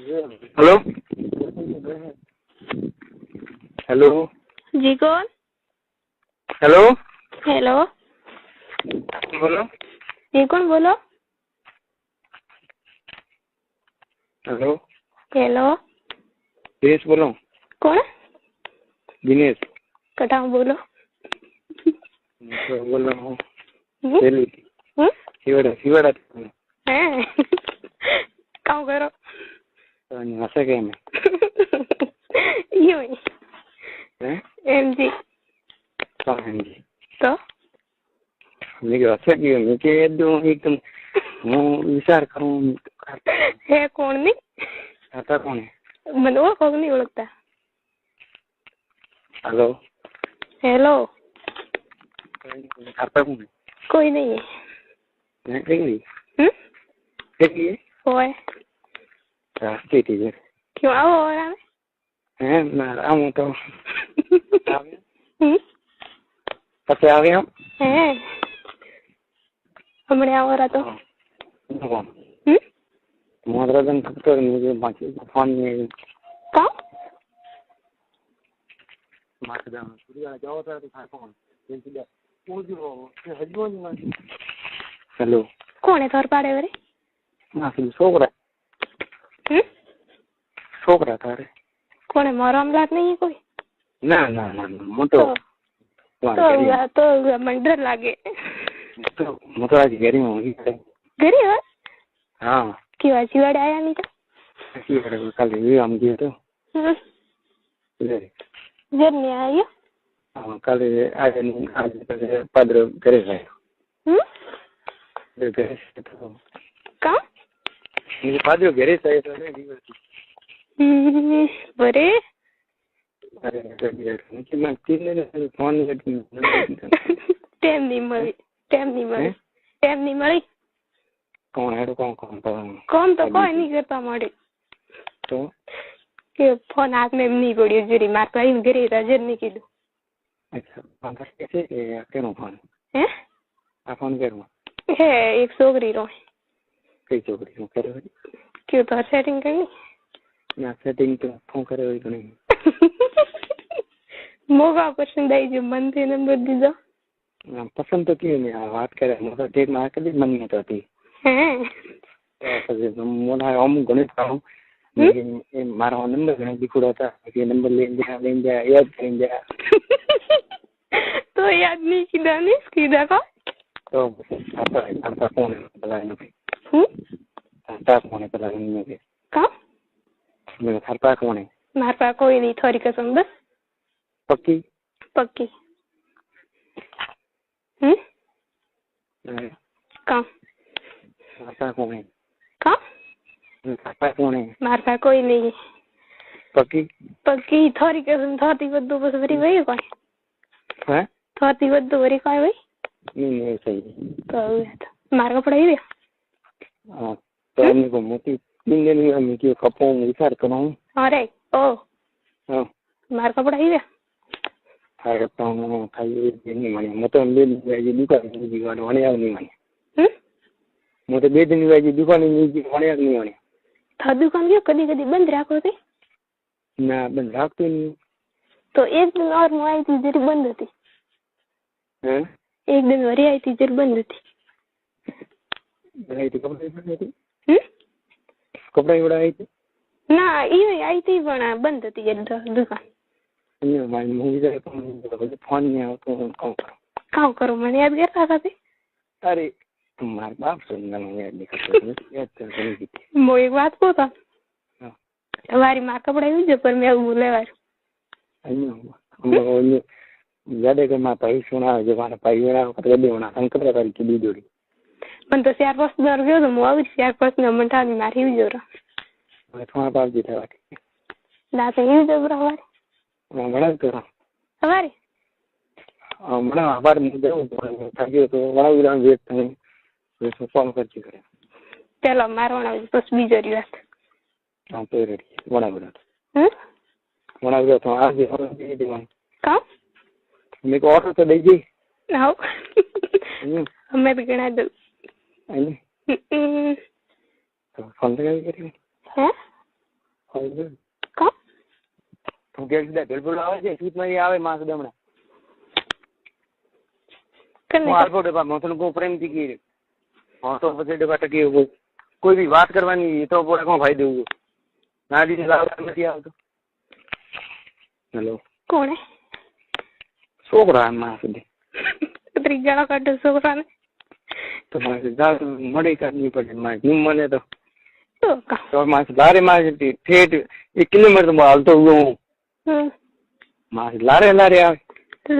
Hello hello जी कौन? Hello hello बोलो। जी कौन बोलो? हेलो हेलो दिनेश बोलो। कौन? दिनेश कटाऊ बोलो। बोल रहा हूँ। शिवड़ा हैं काम करो हंसे क्या मैं यूं ही एमजी कहाँ है जी तो मुझे हंसे क्यों मुझे एकदम હું વિચાર કરું હે કોણ ની હતા કોણ મને ઓળખો કે નહીં ઓળખતા? हेलो હેલો હતા કોણ કોઈ નહીં એકલી એકલી હોય રાસ્તી थी यार क्यों आओ और आवे हैं मैं आऊँ तो पता आ गया हैं हमने आओ रहा तो मोदराजन तो मुझे बाकी फोन में का मारदा पूरी वाला जाओ तो था कौन वो जो हजबोन हेलो कौन है तोर पाड़े वाले? ना फिर छोकरा था रे कौन है मारो अमलात नहीं है कोई? ना ना ना मोटो तो मन डर लागे तो मोटो आज घरी में होगी घरी है हाँ क्यों आज वाड़े आया नहीं था ऐसी कल ये हम गए तो जर नहीं आया हाँ कल आज पद्र करे है घरे से तो कहाँ मुझे पद्र घरे से तो नहीं बरे अरे मुझे मैं तीन दिन फोन करती टाइम नहीं मળી कौन है तो कौन कौन तो कोई नहीं करता मारे तो કે ફોન હાથ में नहीं पड़ियो जरी मार तो आई घरे रजर नहीं कीधું अच्छा फोन कैसे केनो फोन हैं आ फोन करूँ है एक छोकरी रो कई छोकरी हूँ करे क्यों तो सेटिंग करनी ना सेटिंग तो फोन करे हुई तो नहीं मोगा पसंद आई जो मन थे नंबर दीजा पसंद तो क्यों नहीं बात करे मतलब ठीक मार के मन नहीं तो थी हैं मोना हम गणित करूँ लेकिन मारा नंबर गणित दिखुड़ा था कि नंबर ले जा याद करेंगे तो याद नहीं किया नहीं किया का तो आता कौन है पता नहीं आता कौन है पता नहीं मुझे का मेरे घर पर कौन है मार पा कोई नहीं थोड़ी कसम बस पक्की पक्की का आता कौन है का आता कौन है मार पा कोई नहीं पक्की पक्की थोड़ी कसम थोड़ी बद्दू बस भरी वही कोई है थोड़ी बद्दू भरी कोई वही नहीं सही तो मार का पढ़ाई दे हाँ तो हमने को मोटी तीन दिन में हम की कपो विचार करूँ अरे ओ हाँ मार का पढ़ाई दे हाय करता हूँ खाली नहीं माने मैं तो ले ये दुकान की दुकान वाले यार नहीं माने मैं तो बे दिन वाली दुकान नहीं वाले यार नहीं माने था दुकान क्यों कभी कभी बंद रखो थे ना बंद रखते नहीं तो एक दिन और मैं आई थी जरी बंद थी हैं एक दिन वरी आई थी जरी बंद थी बनाई थी कपड़े बनाई थी ना ये आई थी पण बंद थी ये दुकान नहीं मैं मूवी देखा फोन नहीं आओ तो काम करो मैंने याद कर रहा था अरे तुम्हारे बाप सुनना मैं याद नहीं करता याद कर नहीं की वो एक बात को था हमारी माँ का पढ़ाई हुई पर मैं बोले वार हम याद है कि मैं पाई सुना जो हमारा पाई वाला कर दे होना अंक प्रकार की दी जोड़ी पण तो 4-5 दर गयो तो मैं 4-5 ने मंटा मारी हुई जोरा मैं तुम्हारा बाप जी था बाकी दाते ही जब रहा मैं बड़ा करा हमारे बड़ा आभार मुझे था तो बड़ा विराम वेट था तो फोन कर ची करे चलो मारवाना बस बीजो री बात हां तो रेडी बड़ा विराम तो आज और दे दे का मेरे को ऑर्डर तो दे दी आओ हमें भी गणा दो तो फोन लगा करी हैं કા તું કે બિલકુલ આવે છે સીટ માં આવે માસ દમણા કરને હું આલ્ફો ડબ્બા મોતન કો પ્રેમથી કી હા તો પછી ડબ્બા ટકી કોઈ બી વાત કરવાની તો પોરે કોણ ફાયદો હોਊ ના દીને લાવવા નથી આવતો હેલો કોણે છોકરા માસ દે ત્રીજાળો કાઢો છોકરાને તો મારે જાત મળી કરવી પડે મારે હું મને તો કા તો મારે લારે મારે ઠેઠ 1 કિલોમીટર માં હાલતો હું મારે લારે લારે આવે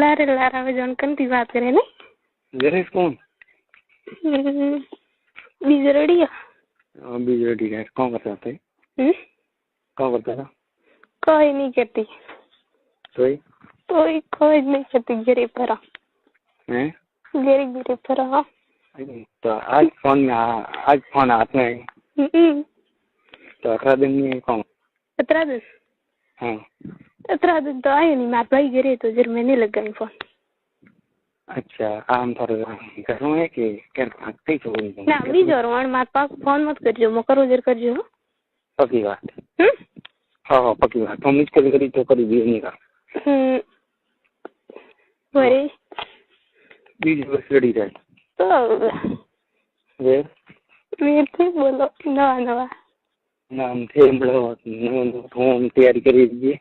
લારે લારે આવે જોન કંતી વાત કરે ને જરેસ કોણ બીજો રેડી બીજો રેડી કોણ કરતા હતા કોણ કરતા હતા કોઈ નહીં કરતી તોય કોઈ નહીં કરતી ઘરે પર હે ઘરે ઘરે પર તો આજ ફોન હાથ में तो 18 दिन में कौन 18 दिन हाँ 18 दिन तो आए नहीं मार भाई गिरे तो जर मैंने लग गई फोन अच्छा आम थोड़ा घर में कि क्या कई तो ना बीजो रोण मार पास फोन मत करजो मो करो जर करजो पक्की बात हाँ पक्की बात तो मिस करी तो करी भी नहीं का वरे बीज बस रेडी रहे तो वीर थे बोलो नवा नाम थे हम तैयारी કરી દીધી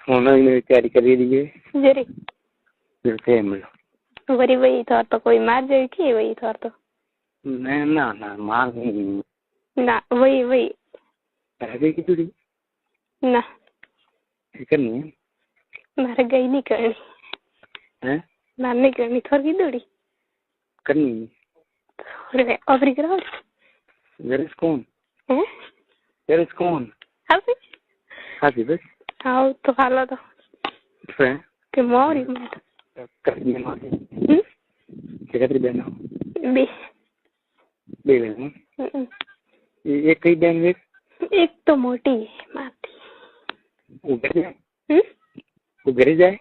ઓનલાઈન તૈયારી કરી દીધી જરી थे हम वरी वही था तो कोई मार जाए कि वही था तो ना मार नहीं ना वही अरे की तुड़ी ना करनी मारे गई नहीं करनी हैं मारने करनी थोड़ी दौड़ी करनी अरे अबरी करो जरेस कौन हैं जरेस कौन हाथी बस हाँ तो हालो तो फ्रेंड के मोरी मैं कर दिया मार कितनी बहन बे बहन एक कई बहन एक तो मोटी है माती वो घर जाए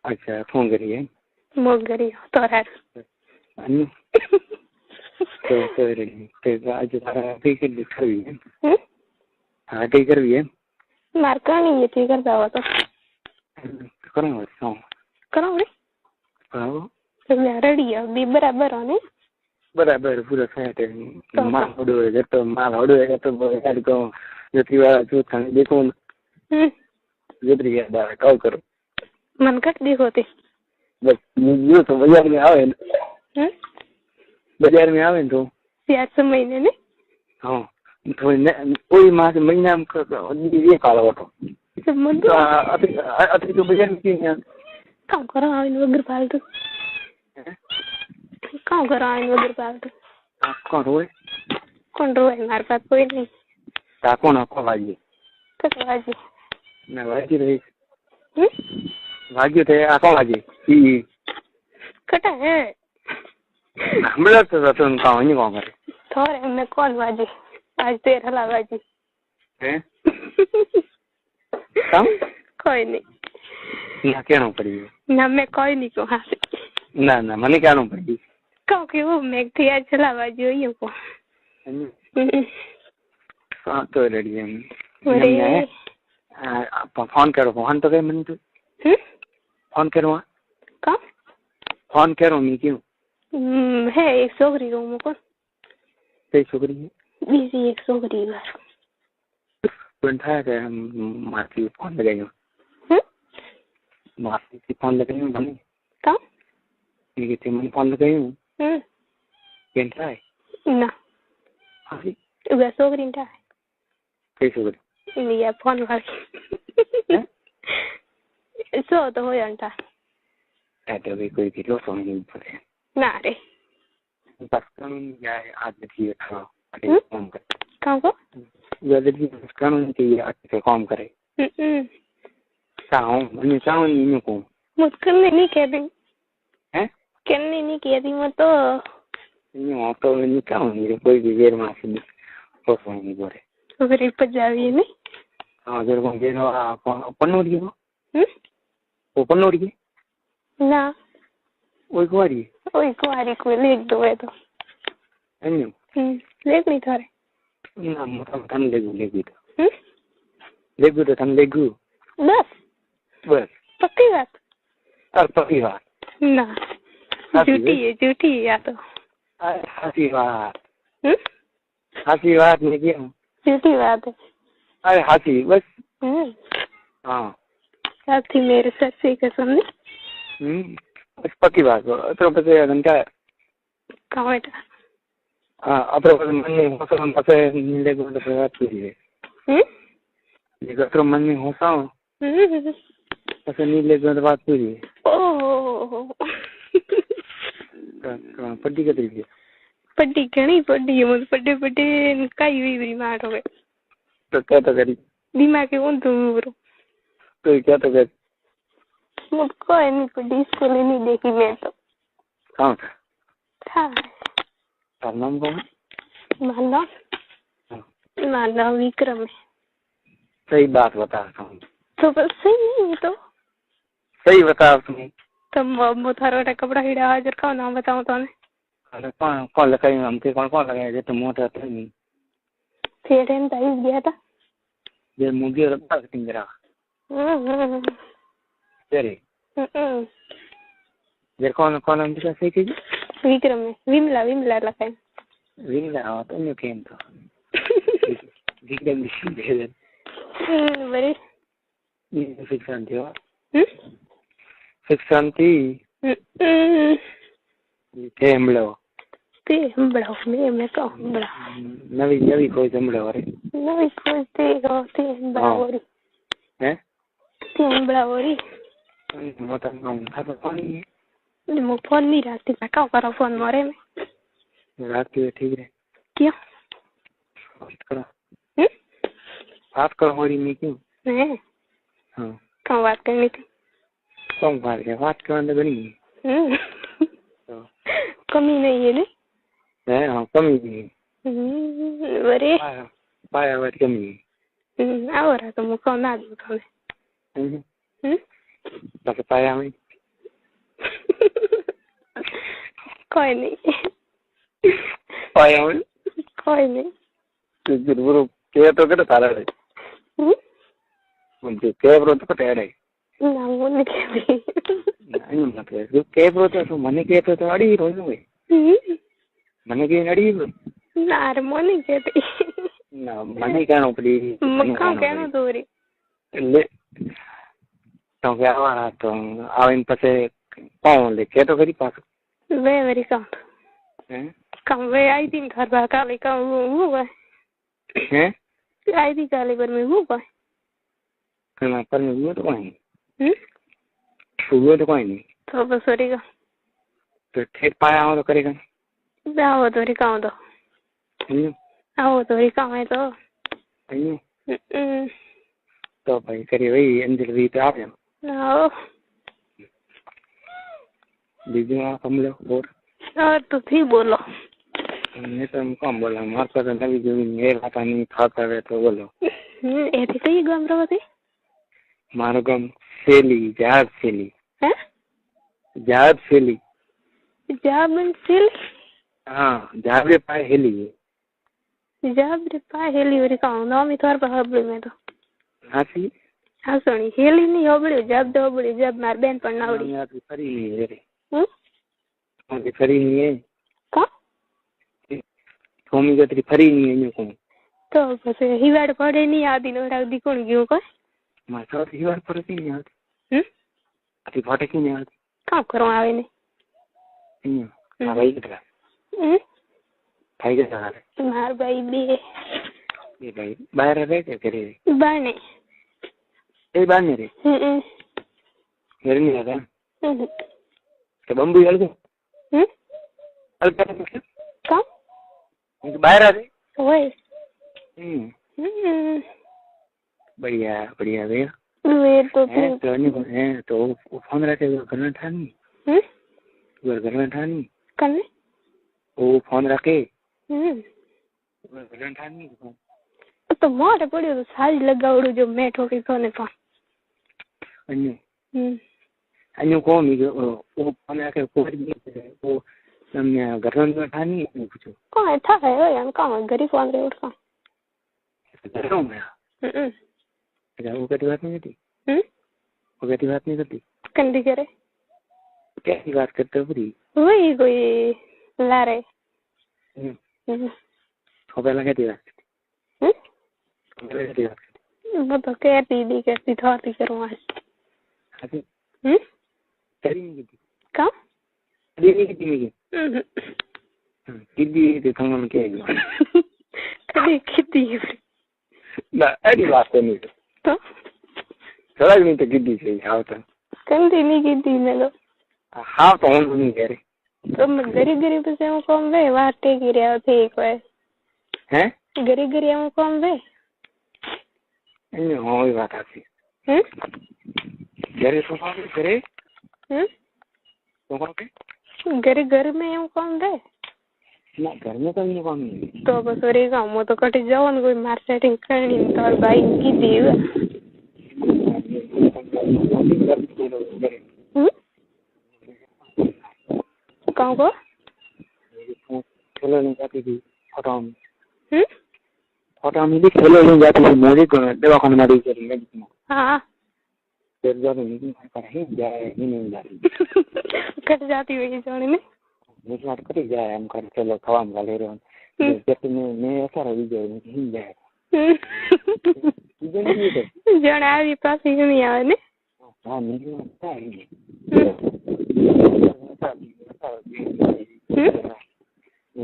अच्छा फोन करिए मोगरी तो है अन्नू तो रेडी तो आज तारा कई कर करवी है हाँ कई करवी है मारका नहीं ये ठीक करता हो तो करो रे हाँ तो मैं रेडी है भी बराबर हो ने बराबर पूरा सेट है माल होड़ो है तो यार को जति वाला जो खाने देखो जतरी याद आवे कॉल करो मन कट देखो ते बस ये तो बाजार में आवे बाजार में आवे तो 4 महीने ने हाँ तो कोई मास महीना में ये काला होतो संबंध अति तो बाजार में क्यों काम करो आवे वगर फालतू काम करो आवे वगर फालतू कौन रोए हमारे पास कोई नहीं ता कौन वाजी कस वाजी ना वाजी रही वाजी थे आ कौन वाजी ई कटा है हमला तो तुम कौन नहीं कौन करे थोड़े मैं कौन वाजी आज तेरा ला वाजी हैं कम कोई नहीं ना क्या पड़ी ना मैं कोई नहीं को हाँ ना मैंने क्या पड़ी कहो कि वो मैं थी आज चला वाजी हुई को हाँ तो रेडी है फोन करो फोन तो कहीं मैंने तो फोन करो कहाँ फोन करो मैं क्यों है एक छोकरी को मुझको कई छोकरी है बीसी एक छोकरी घर था कि मासी फोन लगाई मासी की फोन लगाई हूँ मैंने कहाँ ये थे मैंने फोन लगाई हूँ क्या है ना हाँ उगा छोकरी था कई छोकरी ये फोन वाली सो तो हो जाता ऐसे भी कोई किलो सोने नहीं पड़े ना रे बस कम या आज देखिए काम कर काम को जल्दी कानून चाहिए अच्छे काम करे चाहूँ मैं चाहूँ नहीं को मुझको नहीं कह दी हैं कहने नहीं कह दी मैं तो नहीं तो नहीं चाहूँ कोई भी वेर मास नहीं तो सोने बोले तो फिर इस पर जावी नहीं हाँ जरूर कौन जेनो पन्नोड़ी वो पन्नोड़ी ना वही कुआरी को लिख दो है तो लेगनी थारे ना मोटा तन लेगू तो लेगू तो तन लेगू बस पक्की बात और पक्की बात ना झूठी है या तो हाथी बात नहीं किया झूठी बात है अरे हाथी बस हाँ हाथी मेरे सर से कसम नहीं बस पक्की बात हो तो पता घंटा कहाँ बेटा हाँ अपने मन में होता हम पता नीले को तो बात कीजिए ये अगर मन में होता हूँ पता नीले को तो बात कीजिए पट्टी कतरी है पट्टी घनी पट्टी है मुझे पट्टे काई हुई बड़ी मार हो गए तो क्या तो करी दिमाग के कौन तुम ब्रो तो क्या तो कर मुझको नहीं पट्टी स्कूल नहीं देखी मैं तो कहाँ था तार नाम कौन मानव विक्रम है सही बात बता रहा हूँ तो बस सही नहीं तो सही बता तुम्हें तुम थारा कपड़ा हिड़ा हाजिर का नाम बताऊं तो अरे कौन लगाई हमके कौन लगाया जो तो मोटा था नहीं थिएटर में ताइस गया था ये मुझे रखा टिंगरा तेरे ये कौन हम दिखा सही की विक्रम में विमला लगाए विमला तो नहीं केम तो विक्रम दे दे बड़े ये फिक्सन थी फिक्सन थी ते हमलो मैं कहूँ बड़ा नवी कोई हमलो अरे नवी कोई ते बड़ा होरी हैं ते बड़ा होरी मोटा काम था तो पानी है मैं फोन नहीं राती मैं क्या करा फोन मारे में रात की ठीक है क्या बात करो होरी में क्यों नहीं हाँ कहाँ बात करनी थी कौन बात करने बनी तो कमी नहीं है नहीं हाँ कमी नहीं बरे पाया बात कमी है आओ रहा तो मुझको ना दो तुम्हें बस पाया में कोई नहीं पाया में कोई नहीं तो जरूर क्या तो कर तारा है मुझे क्या ब्रो तो पता है ना वो नहीं नहीं मतलब जो क्या ब्रो तो मने क्या तो अड़ी रोज में मने के अड़ी ना रे मने कहते ना मने क्या नौकरी मक्का क्या ना दोरी ले तो क्या वाला तो आविन पसे कौन ले क्या तो करी पास वे मेरी काम वे आई थी घर बाहर काले का वो हैं आई थी काले पर में वो ना पर में वो तो कहीं वो तो कोई नहीं तो बस करेगा तो ठीक पाया हो तो करेगा आओ तो रे काम तो आओ तो रे काम है तो भाई करिए वही अंजल भी तो आप आओ दीदी आप हम लोग और तो ठीक बोलो मैं तो हम कम बोला मार पर नवी जो मेरे पता नहीं खाता है तो बोलो ऐसे कई गांव रहो मारो गम सेली जहाज सेली हैं जहाज सेली जाबन सेली हाँ जाबरे पाए हेली जाबरे पाए हेली और काम ना मी थोर पर हबले में तो हासी हाँ सुनी हेली नहीं हबले जब दो हबले जब मार बहन पर ना उड़ी यार फरी नहीं है रे मुझे फरी नहीं है का होमी गतरी फरी नहीं है यूं तो बस हिवाड़ पड़े नहीं आदि नो राग दी कौन गयो को मैं तो हिवाड़ पड़ती नहीं आती अति भाटे की नहीं आती काम करो आवे ने भाई कितना भाई कैसा हाल है मार भाई बे ये भाई बाहर रह क्या करे बाहर नहीं ए बाहर नहीं रे घर नहीं आता तो बम्बू हल गए हल कर कहाँ बाहर आ रहे ओए बढ़िया बढ़िया भैया वे तो तो फोन रखे घर में था नहीं घर में था नहीं करने वो फोन रखे तो मोटे पड़ियो तो सारी लगावड़ो जो मैं ठोकी सोने फोन अन्यू अन्यू कौन वो फोन रखे वो તમને ઘરનું બેઠા નહીં પૂછો કોણ થાય હોય એમ કામ ગરીબ વાંદરે ઓળખાણ ઘરનું કદી વાત નહીં હતી કદી વાત નહીં કરતી કંદી કરે ક્યાંથી વાત કરતો પૂરી વહી કોઈ લારે પેલા ક્યાંથી વાત કરતી वो तो कहती दी कहती थोड़ी करूँ आज क्या किद्दी ते थमन के कभी किद्दी ना ऐसी बात नहीं तो थोड़ा नहीं तो किद्दी से हाँ तो कंदी नहीं किद्दी में लो हाँ तो हम नहीं कह रहे तो मैं गरीब गरीब से हम कौन वे वाटे की रहा थे कोई हैं गरीब गरीब हम कौन वे हाँ ये बात आती घरे तो कौन घरे तो कौन के घरे घर में हम कौन वे ना घर में तो नहीं कौन तो बस और एक हम तो कटे जाओ ना कोई मार्केटिंग करनी तो और भाई की देव कहाँ को खेलो नहीं जाती थी फोटो में भी खेलो नहीं जाती थी मोदी को दवाखाने में देख रही है हाँ फिर जब नहीं कर ही जाए ही नहीं जाती कट जाती हुई जोड़ी में मुझे बात करी जाए हम कर चलो खवा में ले रहे हैं जब मैं ऐसा रही जाए नहीं जाए जण આવી પાસે નહીં આવે ને हाँ नहीं आता है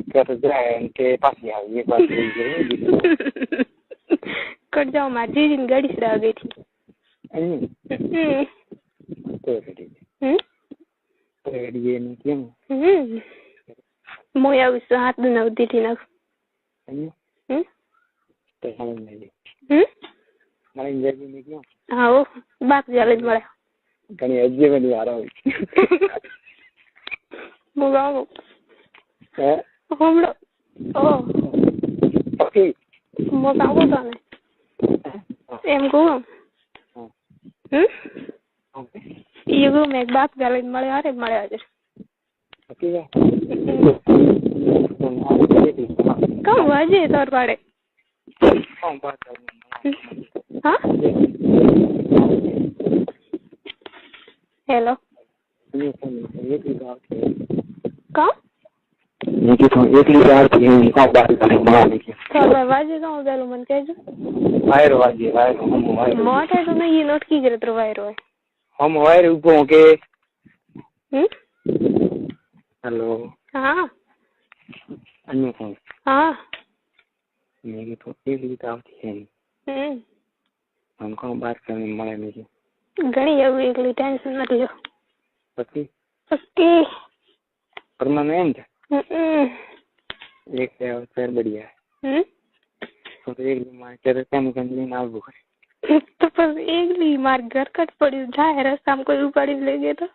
कर जाए उनके पास यार ये बात कट जाओ मार जी दिन गाड़ी से आ गई थी तो ये नहीं क्यों मोया उस हाथ में नव दी थी ना तो समझ नहीं मारे इंजर में क्यों हाँ वो बात जाले मरा कहीं अज्जे में नहीं आ रहा हूँ मुगाओ है हम लोग ओ ओके मुगाओ तो नहीं एम को ये को मैं बात जाले मरे आ रहे मरे आज ओके कहाँ वाजे तोर पाड़े कौन बात कर हाँ हेलो ये की बात कहाँ ये की तो एक ली बात है कौन बात कर मारने की तो वाजे कहाँ बेलो मन कह जो वायर वाजे वायर हम वायर मौत है तो मैं ये नोट की जरूरत वायर है हम वायर ऊपर के हेलो हाँ अन्य कौन हाँ मेरी तो एक ली बात है हम कौन बात करने मरे नहीं घनी अब एकली टेंशन मत लो पक्की पक्की परमानेंट एक है फिर बढ़िया है तो एक मार के कम कंपनी ना बुक तो पर एकली मार घर कट पड़ी जाए रास्ता हम कोई उपाड़ी ले गए तो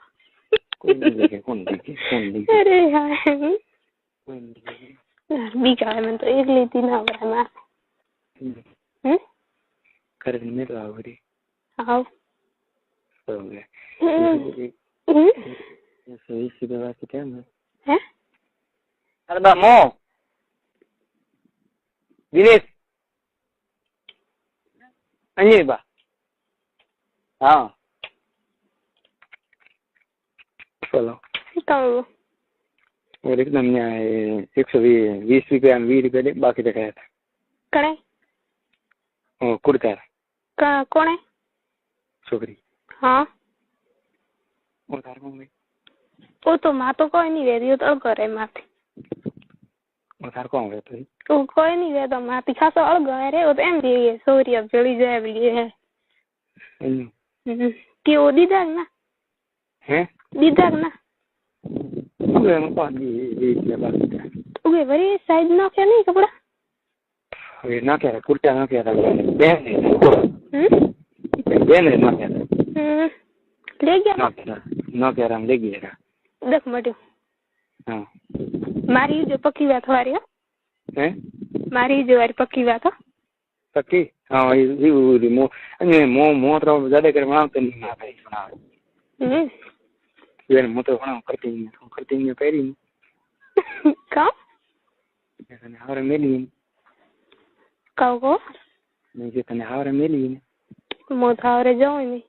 कौन देखे अरे यार बीका मैं तो एकली थी ना बरा मैं कर में तो आवरी आओ हो गया सही सीधा बात क्या है अरे बामो दिनेश अनिल बा हाँ चलो कहाँ और एकदम यहाँ 120 रुपया में 20 रुपया दे बाकी दिखाया था कड़े ओ कुर्ता कौन है छोकरी हाँ वो तार कौन गई वो तो माँ तो कोई नहीं रहती वो तो अलग है माँ थी वो तार कौन गया तो वो कोई नहीं रहता माँ थी खासा अलग है रे वो तो एम दी है सॉरी अब जल्दी जाए भी है कि वो दीदार ना हैं दीदार ना अबे मैं कौन ये क्या बात है ओके वरी साइज ना क्या नहीं कपड़ा ये ना क्या कुर्ता ना क्या बहन है ना क्या ले गया ना क्या राम ले गया देख मटो हाँ मारी जो पक्की बात हमारी है मारी जो वारी पक्की बात पक्की हाँ ये मो तो ज्यादा कर बनाते नहीं ना भाई सुना ये मो तो बना करती नहीं पहली કા તને હાવરે મેલી કાવ કો મેં જે તને હાવરે મેલી મો થાવરે જાઉં ને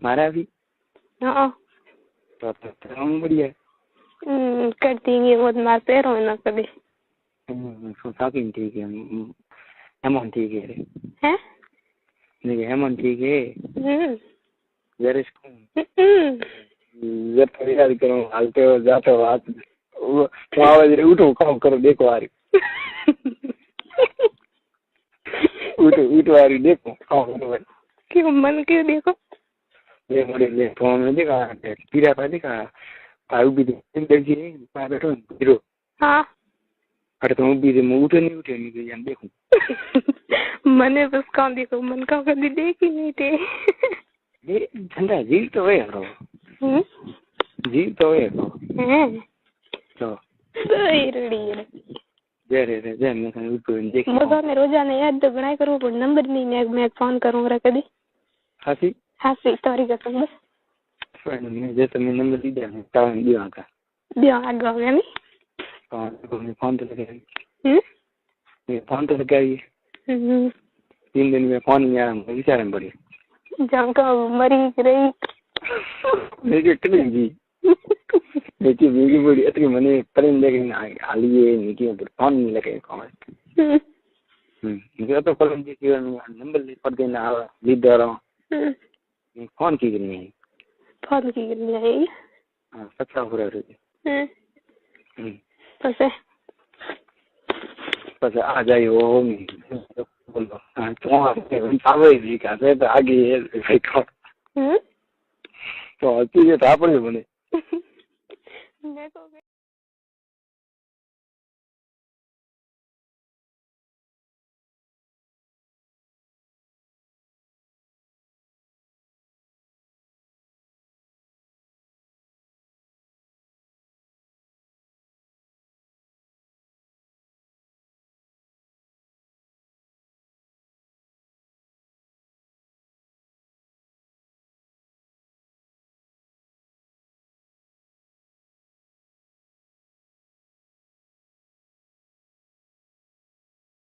મારા આવી હા તો હું बढ़िया करती है वो मार पैरों ना कभी fucking ठीक है हेमन ठीक है हैं नहीं हेमन ठीक है वेर इज ये तो यार करो हालते हो जाते हो हाथ वो आवाज रे उठो काम करो देखो आ रही उठो आ रही देखो काम करो क्यों मन क्यों देखो ये मोड़े ले फोन में देखा पीरा पर देखा आयु भी देखी पास बैठो हीरो हाँ अरे तुम भी रे उठे नहीं गई हम देखो मने बस कहाँ देखो मन का कभी देखी नहीं थे ये ठंडा जीव तो है रो जीव तो है रो तो रेडी रे मैं कहीं ऊपर देख मजा में रोजाना याद तो बनाए करूँ पर नंबर नहीं मैं फोन करूँगा कभी हासी तोरी कसम बस मैं जैसे मैं नंबर दी दिया है टाइम दिया का आगा गया नहीं मैं फोन तो लगा मैं फोन तो लगा ये 3 दिन में फोन नहीं आया मुझे विचार में पड़ी जानका मरी रही मेरी कितनी जी देखिए मेरी बड़ी इतनी मने प्रेम लेके हालिए नहीं किया पर फोन नहीं लगे कौन मुझे तो कल जी के नंबर ले पड़ देना लीड दे रहा हूँ फोन की करनी है फोन की करनी है हाँ सच्चा हो रहा है बस आ जाइए वो बोलो हाँ तो आवे जी का तो आगे है तो अच्छी है तो आप बोले